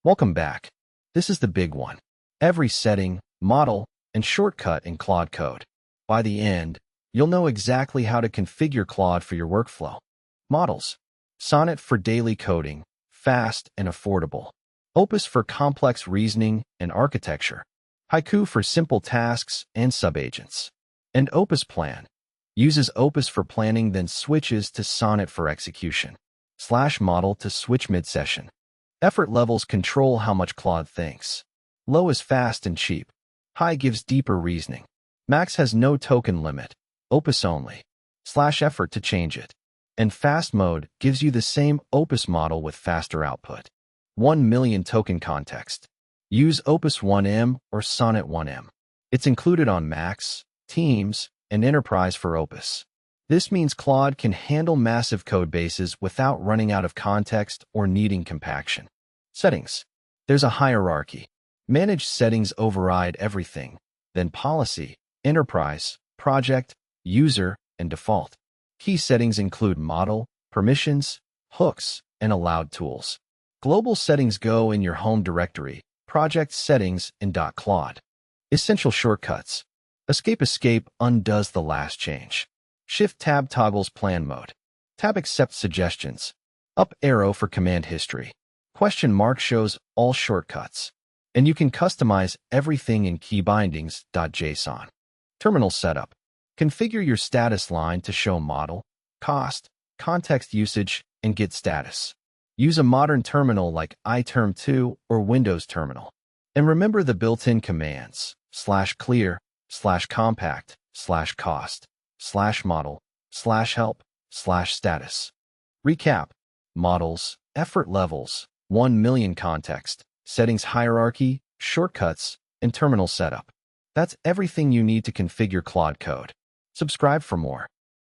Welcome back. This is the big one. Every setting, model, and shortcut in Claude code. By the end, you'll know exactly how to configure Claude for your workflow. Models. Sonnet for daily coding, fast and affordable. Opus for complex reasoning and architecture. Haiku for simple tasks and subagents. And opusplan. Uses Opus for planning, then switches to Sonnet for execution. /model to switch mid-session. Effort levels control how much Claude thinks. Low is fast and cheap. High gives deeper reasoning. Max has no token limit. Opus only. /effort to change it. And fast mode gives you the same Opus model with faster output. 1 million token context. Use Opus 1M or Sonnet 1M. It's included on Max, Teams, and Enterprise for Opus. This means Claude can handle massive code bases without running out of context or needing compaction. Settings. There's a hierarchy. Manage settings override everything, then policy, enterprise, project, user, and default. Key settings include model, permissions, hooks, and allowed tools. Global settings go in your home directory, project settings in .claude. Essential shortcuts. Escape undoes the last change. Shift-Tab toggles plan mode. Tab accepts suggestions. Up arrow for command history. Question mark shows all shortcuts. And you can customize everything in keybindings.json. Terminal setup. Configure your status line to show model, cost, context usage, and get status. Use a modern terminal like iTerm2 or Windows Terminal. And remember the built-in commands, /clear, /compact, /cost, /model, /help, /status. Recap. Models, effort levels, 1 million context, settings hierarchy, shortcuts, and terminal setup. That's everything you need to configure Claude code. Subscribe for more.